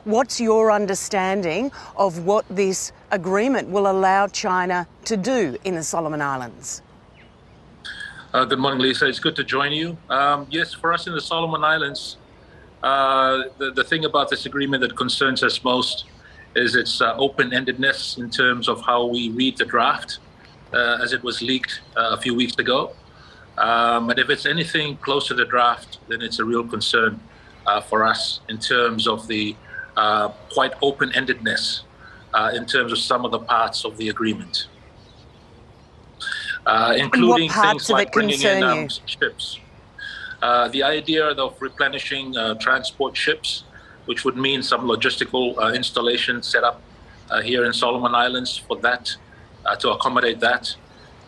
What's your understanding of what this agreement will allow China to do in the Solomon Islands? Good morning, Lisa. It's good to join you. Yes, for us in the Solomon Islands, the thing about this agreement that concerns us most is its open-endedness in terms of how we read the draft as it was leaked a few weeks ago. And if it's anything close to the draft, then it's a real concern for us in terms of the quite open-endedness in terms of some of the parts of the agreement. Including things like bringing in ships. The idea of replenishing transport ships, which would mean some logistical installation set up here in Solomon Islands for that, to accommodate that.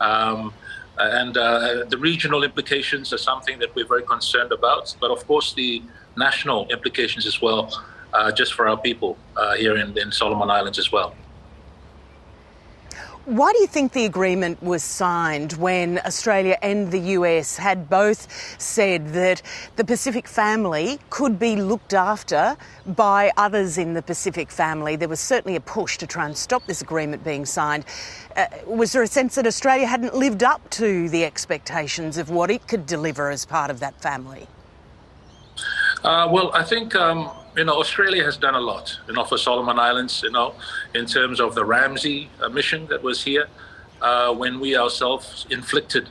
And the regional implications are something that we're very concerned about, but of course the national implications as well, just for our people here in Solomon Islands as well. Why do you think the agreement was signed when Australia and the US had both said that the Pacific family could be looked after by others in the Pacific family? There was certainly a push to try and stop this agreement being signed. Was there a sense that Australia hadn't lived up to the expectations of what it could deliver as part of that family? Well, I think Australia has done a lot, for Solomon Islands, in terms of the Ramsey mission that was here, when we ourselves inflicted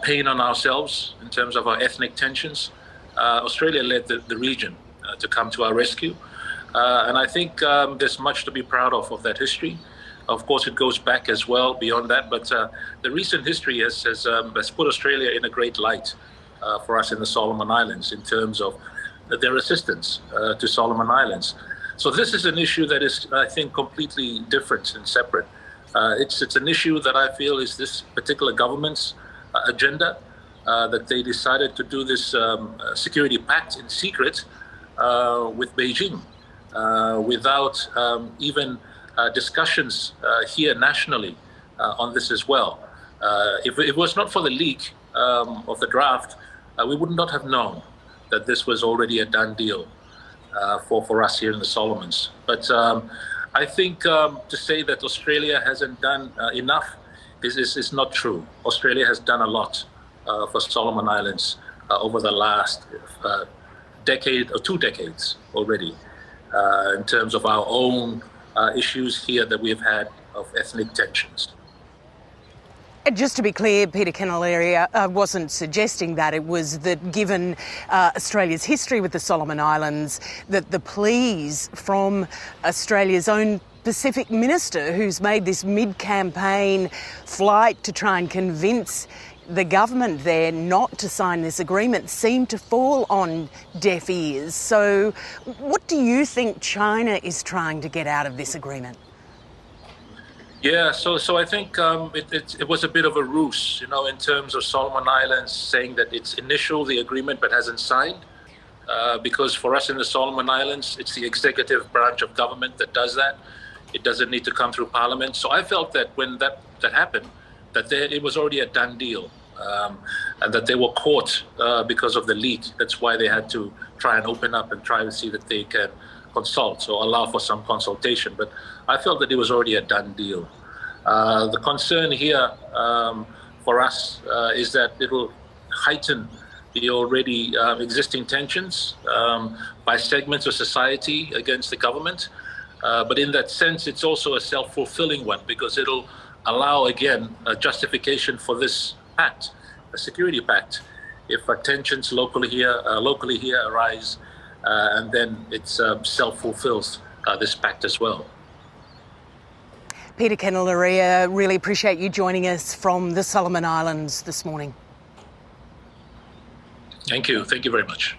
pain on ourselves in terms of our ethnic tensions. Australia led the region to come to our rescue. And I think there's much to be proud of that history. Of course, it goes back as well beyond that, but the recent history has put Australia in a great light for us in the Solomon Islands in terms of their assistance to Solomon Islands. So this is an issue that is, I think, completely different and separate. It's an issue that I feel is this particular government's agenda, that they decided to do this security pact in secret with Beijing, without even discussions here nationally on this as well. If it was not for the leak of the draft, we would not have known that this was already a done deal for us here in the Solomons. But I think to say that Australia hasn't done enough is not true. Australia has done a lot for Solomon Islands over the last decade or 2 decades already, in terms of our own issues here that we've had of ethnic tensions. Just to be clear, Peter Keneleria wasn't suggesting that. It was that given Australia's history with the Solomon Islands, that the pleas from Australia's own Pacific minister, who's made this mid-campaign flight to try and convince the government there not to sign this agreement, seemed to fall on deaf ears. So what do you think China is trying to get out of this agreement? Yeah, so I think it was a bit of a ruse, in terms of Solomon Islands saying that it's the agreement, but hasn't signed. Because for us in the Solomon Islands, it's the executive branch of government that does that. It doesn't need to come through Parliament. So I felt that when that happened, that it was already a done deal, and that they were caught because of the leak. That's why they had to try and open up and try to see that they can consult or allow for some consultation. But I felt that it was already a done deal. The concern here for us is that it will heighten the already existing tensions by segments of society against the government. But in that sense, it's also a self-fulfilling one, because it'll allow, again, a justification for this pact, a security pact, if tensions locally here arise, and then it self-fulfills this pact as well. Peter Keneleria, really appreciate you joining us from the Solomon Islands this morning. Thank you very much.